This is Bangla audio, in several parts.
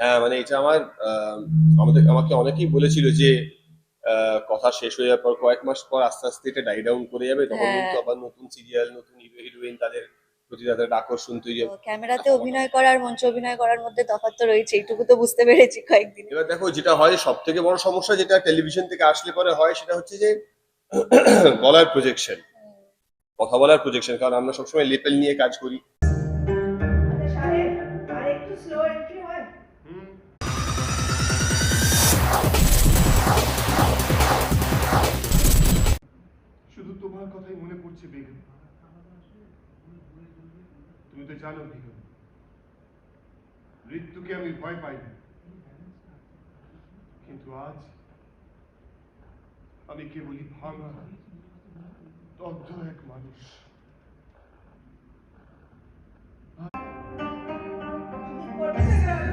হ্যাঁ, মানে এটা আমার আমাকে অনেকেই বলেছিল যে কথা শেষ হয়ে যাওয়ার পর কয়েক মাস পর আস্তে আস্তে এটা ডাই ডাউন করে যাবে, তখন হ্যাঁ। কিন্তু আবার নতুন সিরিয়াল, নতুন হিরো হিরোইন, তাদের প্রতি তাদের একটা আকর্ষণ তৈরি হবে। ক্যামেরাতে অভিনয় করা আর মঞ্চে অভিনয় করার মধ্যে তফাৎ তো রয়েছে, এইটুকু তো বুঝতে পেরেছি কয়েকদিনে। এবার দেখো, যেটা হয় সব থেকে বড় সমস্যা যেটা টেলিভিশন থেকে আসলে পরে হয় সেটা হচ্ছে যে গলার প্রজেকশন, কথা বলার প্রজেকশন, কারণ আমরা সবসময় লেপেল নিয়ে কাজ করি। আচ্ছা সাহেব, আর একটু স্লো এন্ট্রি হয়? শুধু তোমার কথাই মনে পড়ছে বেগম। তুমি তো জানো বেগম, মৃত্যুকে আমি ভয় পাই না, কিন্তু আজ আমি কেবলই ভাঙা দগ্ধ এক মানুষ। করবে না কেন?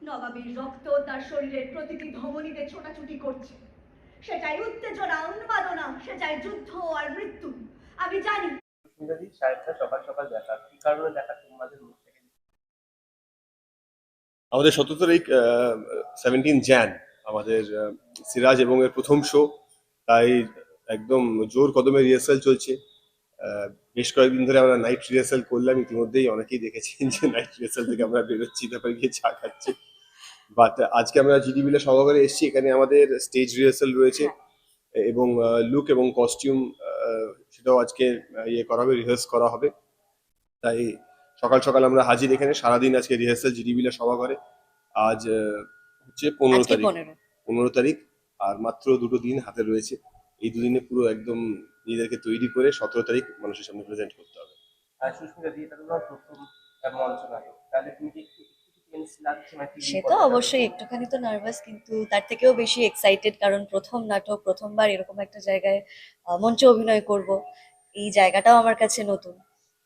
নবাবীর রক্ত তার শরীরের প্রতিটি ধমনীতে ছোটাছুটি করছে। সে চাই উত্তেজনা, উন্মাদনা, সে চাই যুদ্ধ আর মৃত্যু। আমি জানি। সুন্দরী সাহেবটা সকাল সকাল দেখা কি কারণে দেখা তোমাদের মুখ থেকে? আমাদের 17 তারিখ 17 jan আমাদের সিরাজ এবং এর প্রথম শো, তাই একদম জোর কদমে রিহার্সাল চলছে। আহ, বেশ কয়েকদিন ধরে আমরা নাইট রিহার্সাল করলাম, ইতিমধ্যেই অনেকেই দেখেছেন যে নাইট রিহার্সাল থেকে আমরা বেরোচ্ছি, তারপরে গিয়ে চা খাচ্ছি। বাট আজকে আমরা জিডি বিলে সভাঘরে এসেছি, এখানে আমাদের স্টেজ রিহার্সাল রয়েছে এবং লুক এবং কস্টিউম সেটাও আজকে ইয়ে করা হবে, রিহার্স করা হবে। তাই সকাল সকাল আমরা হাজির এখানে, সারাদিন আজকে রিহার্সাল জিডি বিলে সভাঘরে। আজ হচ্ছে 15 তারিখ, 15। 15 তারিখ, আর মাত্র দুটো দিন হাতে রয়েছে। এই দুদিনে পুরো একদম নিজেদেরকে তৈরি করে 17 তারিখ মানুষের সামনে প্রেজেন্ট করতে হবে। আর সুস্মিতা দি, এটা তোমার প্রথম মঞ্চ নাটক, তাহলে তুমি কি একটু টেন্স লাগছে মানে সে ফিলিং তো কতটা অবশ্যই হচ্ছে? একটুখানি তো নার্ভাস, কিন্তু তার থেকেও বেশি এক্সাইটেড, কারণ প্রথম নাটক, প্রথমবার এরকম একটা জায়গায় মঞ্চে অভিনয় করব। এই জায়গাটাও আমার কাছে নতুন।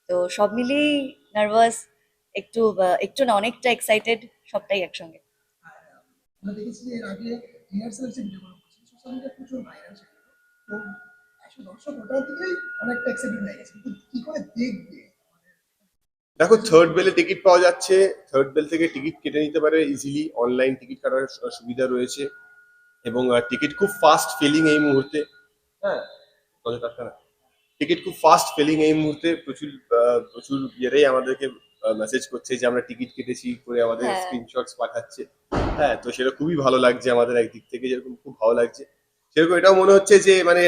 তো সব মিলিয়েই নার্ভাস, একটু না অনেকটা এক্সাইটেড, সবটাই একসঙ্গে। আমরা দেখেছি যে এর আগে রিহার্সাল যে ভিডিওগুলো করছিল সোশ্যাল মিডিয়া প্রচুর ভাইরাল সেগুলো। তো আসলে দর্শক ওটার দিকেই অনেকটা এক্সাইটেড হয়ে গেছে, কিন্তু কি করে দেখবে আমাদের দেখো, থার্ড বেলে টিকিট পাওয়া যাচ্ছে, থার্ড বেল থেকে টিকিট কেটে নিতে পারে ইজিলি, অনলাইন টিকিট কাটার সুবিধা রয়েছে এবং টিকিট খুব ফাস্ট ফিলিং এই মুহূর্তে। হ্যাঁ, টিকিট খুব ফাস্ট ফিলিং এই মুহূর্তে, প্রচুর প্রচুর ইয়েরাই আমাদেরকে মেসেজ করছে যে আমরা টিকিট কেটেছি করে, আমাদের হ্যাঁ। স্ক্রিনশটস পাঠাচ্ছে। হ্যাঁ, তো সেটা খুবই ভালো লাগছে আমাদের, একদিক থেকে যেরকম খুব ভালো লাগছে, সেরকম এটাও মনে হচ্ছে যে মানে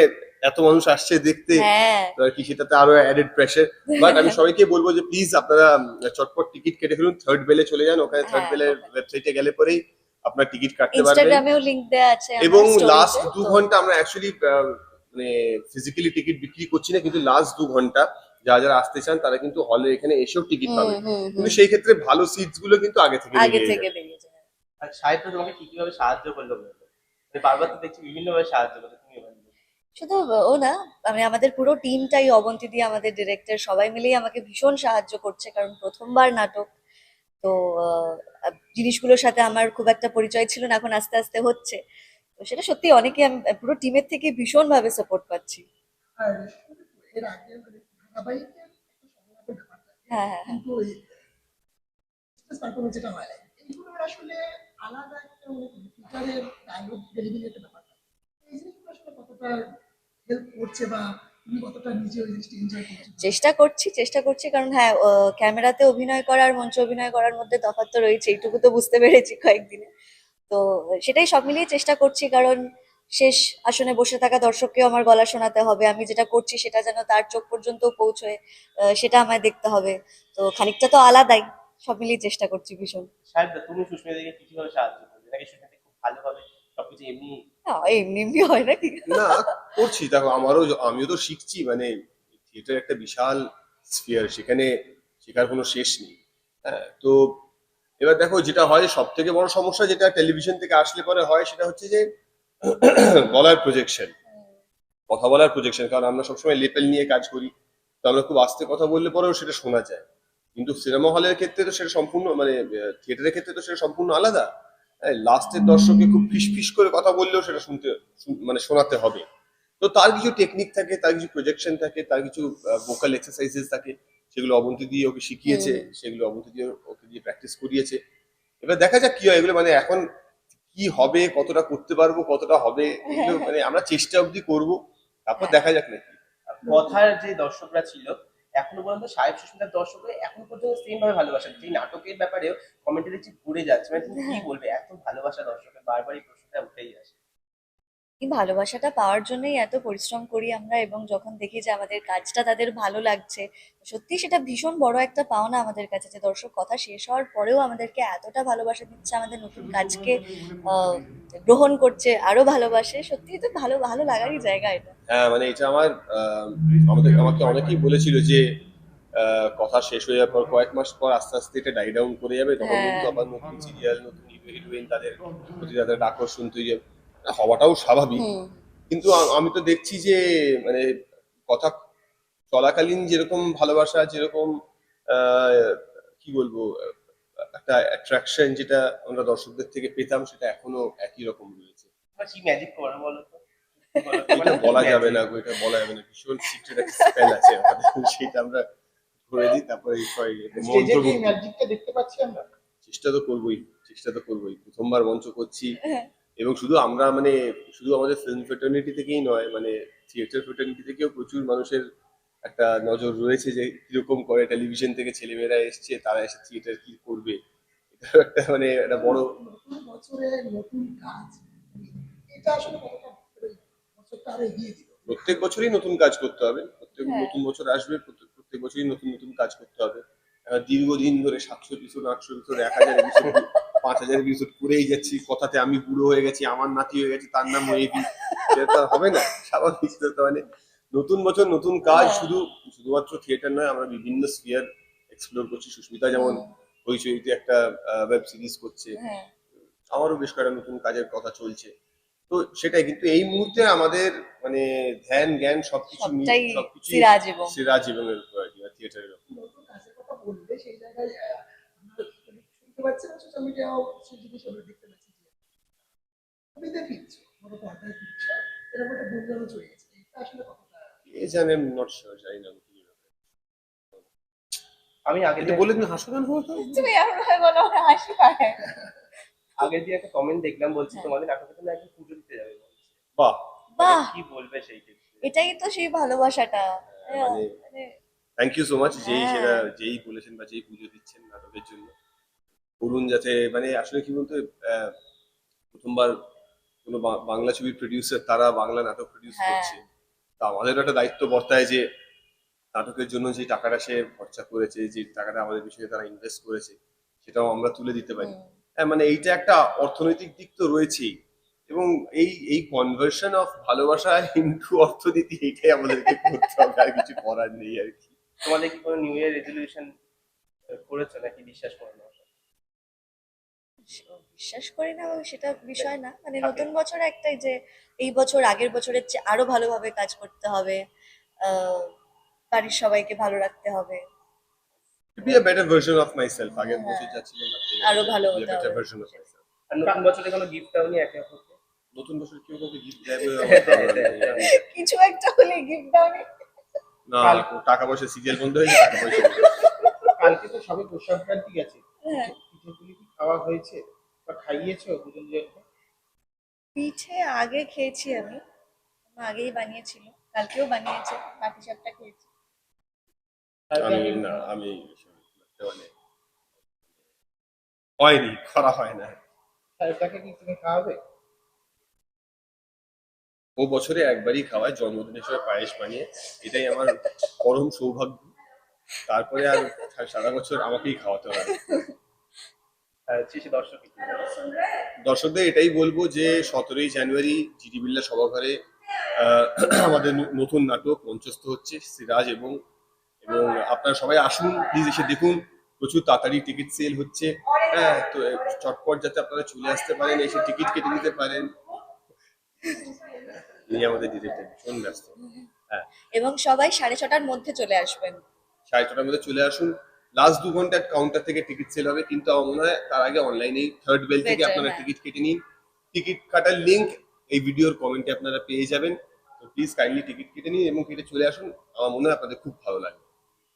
এত মানুষ আসছে দেখতে, হ্যাঁ। তো আর কি সেটাতে আরো অ্যাডেড প্রেশার। বাট আমি সবাইকে বলবো যে প্লিজ আপনারা চটপট টিকিট কেটে ফেলুন, থার্ড বেলে চলে যান, ওখানে থার্ড হ্যাঁ, বেলের ওখানে ওয়েবসাইটে গেলে পরেই আপনার টিকিট কাটতে পারবেন। ইনস্টাগ্রামেও লিংক দেওয়া আছে আমার এবং লাস্ট স্টোরিতে, দু তো ঘন্টা আমরা অ্যাকচুয়ালি মানে ফিজিক্যালি টিকিট বিক্রি করছি না, কিন্তু লাস্ট 2 ঘন্টা যারা যারা আসতে চান তারা কিন্তু হলে এখানে এসেও টিকিট হুম পাবেন। হুম কিন্তু হুম সেই ক্ষেত্রে ভালো সিটস গুলো কিন্তু আগে থেকে আগে লেগে থেকে যাবে। বেরিয়ে যায়। আর সাহেবটা তোমাকে কি কিভাবে সাহায্য করলো বলতো? মানে বারবার তো দেখছি বিভিন্নভাবে সাহায্য করতে, তুমি এবার বলো। শুধু ও না, মানে আমাদের পুরো টিমটাই, অবন্তী দিয়ে আমাদের ডিরেক্টর, সবাই মিলেই আমাকে ভীষণ সাহায্য করছে, কারণ প্রথমবার নাটক। তো জিনিসগুলোর সাথে আমার খুব একটা পরিচয় ছিল না, এখন আস্তে আস্তে হচ্ছে। তো সেটা সত্যি অনেকে, আমি পুরো টিমের থেকে ভীষণ ভাবে সাপোর্ট পাচ্ছি। আর এর আগে মানে ধারাবাহিকের একটা সংলাপের ব্যাপার থাকে, হ্যাঁ হ্যাঁ হ্যাঁ। কিন্তু পারফরমেন্স যেটা হয় এইগুলোর আসলে আলাদা একটা মানে থিয়েটারের ডায়লগ ডেলিভারি একটা ব্যাপার থাকে। এই জিনিসগুলো আসলে কতটা হেল্প করছে বা তুমি কতটা নিজে ওই জিনিসটা এনজয় করছো? চেষ্টা করছি, কারণ হ্যাঁ, ক্যামেরাতে অভিনয় করা আর মঞ্চে অভিনয় করার মধ্যে তফাৎ তো রয়েছে, এইটুকু তো বুঝতে পেরেছি কয়েকদিনে। তো সেটাই সব মিলিয়ে চেষ্টা করছি, কারণ শেষ আসনে বসে থাকা দর্শককেও আমার গলা শোনাতে হবে, আমি যেটা করছি সেটা যেন তার চোখ পর্যন্ত পৌঁছয়, সেটা আমায় দেখতে হবে। তো খানিকটা তো আলাদাই, সব মিলিয়ে চেষ্টা করছি ভীষণ। সাহেবদা, তুমি সুস্মিতা দিকে কি কিভাবে সাহায্য করবে, নাকি সুস্মিতা খুব ভালোভাবে সবকিছু এমনি? না, এমনি এমনি হয় নাকি? না, করছি, দেখো আমিও তো শিখছি, মানে থিয়েটার একটা বিশাল স্ফিয়ার, সেখানে শেখার কোনো শেষ নেই। হ্যাঁ, তো এবার দেখো, যেটা হয় সব থেকে বড় সমস্যা যেটা টেলিভিশন থেকে আসলে পরে হয় সেটা হচ্ছে যে গলার প্রজেকশন, কথা বলার প্রজেকশন, কারণ আমরা সবসময় লেপেল নিয়ে কাজ করি, তো আমরা খুব আস্তে কথা বললে পরেও সেটা শোনা যায়। কিন্তু সিনেমা হলের ক্ষেত্রে তো সেটা সম্পূর্ণ মানে থিয়েটারের ক্ষেত্রে তো সেটা সম্পূর্ণ আলাদা। লাস্টের দর্শককে খুব ফিস ফিস করে কথা বললেও সেটা মানে শোনাতে হবে। তো তার কিছু টেকনিক থাকে, তার কিছু প্রজেকশন থাকে, তার কিছু ভোকাল এক্সারসাইজেস থাকে, সেগুলো অবন্তী দিয়ে ওকে শিখিয়েছে, হুম। সেগুলো অবন্তী দিয়ে ওকে দিয়ে প্র্যাকটিস করিয়েছে। এবার দেখা যাক কি হয়, এগুলো মানে এখন কি হবে, কতটা করতে পারবো, কতটা হবে, এগুলো মানে আমরা চেষ্টা অবধি করবো, তারপর হ্যাঁ। দেখা যাক নাকি। আর কথার যে দর্শকরা ছিল এখনো পর্যন্ত সাহেব সুস্মিতার দর্শকরা এখনো পর্যন্ত সেম ভাবে ভালোবাসেন, যে নাটকের ব্যাপারেও কমেন্টে দেখছি ঘুরে যাচ্ছে, মানে তুমি কি বলবে, এত ভালোবাসা দর্শকের, বারবার এই প্রশ্নটা উঠেই আসে। এই ভালোবাসাটা পাওয়ার জন্যই এত পরিশ্রম করি আমরা, এবং যখন দেখি যে আমাদের কাজটা তাদের ভালো লাগছে, সত্যি সেটা ভীষণ বড় একটা পাওনা আমাদের কাছে, যে দর্শক কথা শেষ হওয়ার পরেও আমাদেরকে এতটা ভালোবাসা দিচ্ছে, আমাদের নতুন কাজকে আহ, গ্রহণ করছে, আরো ভালোবাসে। সত্যি তো ভালো ভালো লাগারই জায়গা এটা। হ্যাঁ মানে এটা আমার আমাকে অনেকেই বলেছিল যে কথা শেষ হয়ে যাওয়ার পর কয়েক মাস পর আস্তে আস্তে এটা ডাই ডাউন করে যাবে, তখন হ্যাঁ। কিন্তু আবার নতুন সিরিয়াল, নতুন হিরোইন, তাদের প্রতি তাদের একটা আকর্ষণ তৈরি হবে। হওয়াটাও স্বাভাবিক, হুম। কিন্তু আমি তো দেখছি যে মানে কথা চলাকালীন যেরকম ভালোবাসা, যেরকম আহ, কি বলবো, একটা অ্যাট্রাকশন যেটা আমরা দর্শকদের থেকে পেতাম, সেটা এখনো একই রকম রয়েছে। তোমার কি ম্যাজিক করো বলো তো, কি বলো তো? এটা মানে বলা যাবে magic। না গো, এটা বলা যাবে না, ভীষণ সিক্রেট একটা স্পেল আছে আমাদের, সেটা আমরা করে দিই, তারপরে স্টেজে কি মন্ত্রমুগ্ধ। ম্যাজিকটা দেখতে পাচ্ছি আমরা? চেষ্টা তো করবোই, চেষ্টা তো করবোই, প্রথমবার মঞ্চ করছি, হ্যাঁ। এবং শুধু আমরা মানে শুধু আমাদের ফিল্ম ফ্রেটার্নিটি থেকেই নয়, মানে থিয়েটার ফ্রেটার্নিটি থেকেও প্রচুর মানুষের একটা নজর রয়েছে যে কিরকম করে, টেলিভিশন থেকে ছেলেমেয়েরা এসছে, তারা এসে থিয়েটার কি করবে, এটা একটা মানে একটা বড়। নতুন বছরে নতুন কাজ, এটা আসলে কতটা বছরটা আরো এগিয়ে দিল। প্রত্যেক বছরই নতুন কাজ করতে হবে, প্রত্যেক হ্যাঁ। নতুন বছর আসবে, প্রত্যেক বছরই নতুন নতুন কাজ করতে হবে। দীর্ঘদিন ধরে 700 এপিসোড, 800 এপিসোড, 1000 এপিসোড, 5000 এপিসোড করেই যাচ্ছি, কথাতে আমি বুড়ো হয়ে গেছি, আমার নাতি হয়ে গেছে, তার নাম মেবি, সেটা তো আর হবে না, স্বাভাবিক তো। মানে নতুন বছর নতুন কাজ, হ্যাঁ। শুধুমাত্র থিয়েটার নয়, আমরা বিভিন্ন স্ফিয়ার এক্সপ্লোর করছি। সুস্মিতা যেমন হইচইতে একটা ওয়েব সিরিজ করছে, হ্যাঁ। আমারও বেশ কয়েকটা নতুন কাজের কথা চলছে। তো সেটাই, কিন্তু এই মুহূর্তে আমাদের মানে ধ্যান জ্ঞান সবকিছু সবটাই সবকিছু সিরাজ এবং সিরাজ এবং এর উপর আর কি, থিয়েটারের উপর। নতুন কাজের কথা বললে সেই জায়গায় আমরা শুনতে পাচ্ছি না, সোশ্যাল মিডিয়াও সেই জিনিস আমরা দেখতে পাচ্ছি যে ছবিতে ফিরছো, বড় পর্দায় ফিরছো, এরকম একটা গুঞ্জনও চলে গেছে, এটা আসলে কতটা এ জানেন, নট শিওর, জানি না আমি কি ব্যাপারে। আমি আগের এটা দিন বলে দিন, হাসপাতাল হতো। তুমি এমন ভাবে বলো, আমার হাসি পায়। আগের দিন একটা কমেন্ট দেখলাম, বলছি হ্যাঁ। তোমাদের নাটকের জন্য একজন পুজো দিতে যাবে বলছে। বাহ, বাহ, কি বলবে সেই ক্ষেত্রে? এটাই তো সেই ভালোবাসাটা। মানে মানে থ্যাংক ইউ সো মাচ, হ্যাঁ। যেই বলেছেন বা যেই পুজো দিচ্ছেন নাটকের জন্য, করুন যাতে, মানে আসলে কি বলতো, আহ, প্রথমবার কোনো বাংলা ছবির প্রডিউসার তারা বাংলা নাটক প্রডিউস হ্যাঁ। করছে, তা আমাদের একটা দায়িত্ব বর্তায় যে নাটকের জন্য যে টাকাটা সে খরচা করেছে, যে টাকাটা আমাদের বিষয়ে তারা ইনভেস্ট করেছে, সেটাও আমরা তুলে দিতে পারি। হুম। হ্যাঁ মানে এইটা একটা অর্থনৈতিক দিক তো রয়েছেই, এবং এই কনভার্সন অফ ভালোবাসা ইনটু অর্থনীতি, এইটাই আমাদেরকে করতে হবে, আর কিছু করার নেই আর কি। তোমাদের কি কোনো নিউ ইয়ার রেজলিউশন করেছো নাকি বিশ্বাস করো না? বিশ্বাস করি না সেটা বিষয় না, মানে থাকে। নতুন বছরে একটাই যে এই বছর আগের বছরের চেয়ে আরো ভালোভাবে কাজ করতে হবে, আহ বাড়ির সবাইকে ভালো রাখতে হবে, To be a better version of myself, আগের হ্যাঁ। বছর যা ছিলাম তার থেকে আরো ভালো be a হতে better হবে। version of myself। আর নতুন বছরে কোনো গিফট দাওনি একে অপরকে? নতুন বছর কেউ কাউকে গিফট দেয় বলে আমার ধারণা নেই। কিছু একটা হলে গিফট দাওনি? না, টাকা পয়সা সিরিয়াল বন্ধ হয়ে টাকা পয়সা নেই। কালকে তো সবে পৌষ সংক্রান্তি গেছে, হ্যাঁ। পিঠেগুলি কি খাওয়া হয়েছে বা খাইয়েছো দুজন দুজনকে? পিঠে আগে খেয়েছি আমি, মা আগেই বানিয়েছিল, কালকেও বানিয়েছে, পাটিসাপটা খেয়েছি। আমি মানে হয়নি, করা হয় না। সাহেবটাকে কি তুমি খাওয়াবে? ও বছরে একবারই খাওয়ায়, জন্মদিনের সময় পায়েস বানিয়ে, এটাই আমার পরম সৌভাগ্য। তারপরে আর সারা বছর আমাকেই খাওয়াতে হয়। শেষে দর্শক কি বলবে? দর্শকদের এটাই বলবো যে 17ই জানুয়ারি জিডি বিড়লা সভাঘরে আমাদের নতুন নাটক মঞ্চস্থ হচ্ছে, সিরাজ, এবং আপনারা সবাই আসুন, প্লিজ এসে দেখুন, প্রচুর তাড়াতাড়ি টিকিট সেল হচ্ছে। হ্যাঁ, তো চটপট যাতে আপনারা চলে আসতে পারেন, এসে টিকিট কেটে নিতে পারেন। ইনি আমাদের ডিরেক্টর, ভীষণ ব্যস্ত। হ্যাঁ, এবং সবাই 6:30টার মধ্যে চলে আসবেন। 6:30টার মধ্যে চলে আসুন। লাস্ট 2 ঘন্টা কাউন্টার থেকে টিকিট সেল হবে, কিন্তু আমার মনে হয় তার আগে অনলাইনে থার্ড বেল থেকে Better, আপনারা হ্যাঁ। টিকিট কেটে নিন। টিকিট কাটার লিংক এই ভিডিওর কমেন্টে আপনারা পেয়ে যাবেন। তো প্লিজ কাইন্ডলি টিকিট কেটে নিন এবং কেটে চলে আসুন, আমার মনে হয় আপনাদের খুব ভালো লাগবে।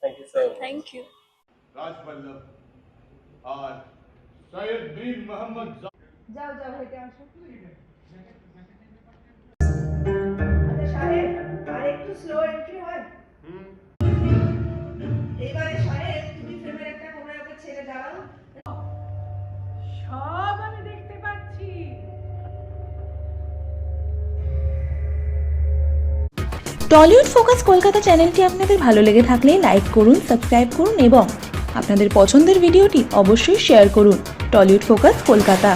Thank you so much. Thank you. Raj Vallabh और सैयद मीर मोहम्मद যাও যাও হেঁটে আসো। আচ্ছা সাহেব, আর একটু স্লো এন্ট্রি হয়। এবারে সাহেব তুমি ফ্রেমের একটা কোনায় ওকে ছেড়ে দাঁড়াও। সব আমি দেখতে পাচ্ছি। টলিউড ফোকাস কলকাতা চ্যানেলটি আপনাদের ভালো লেগে থাকলে লাইক করুন, সাবস্ক্রাইব করুন এবং আপনাদের পছন্দের ভিডিওটি অবশ্যই শেয়ার করুন। Tollywood focus Kolkata.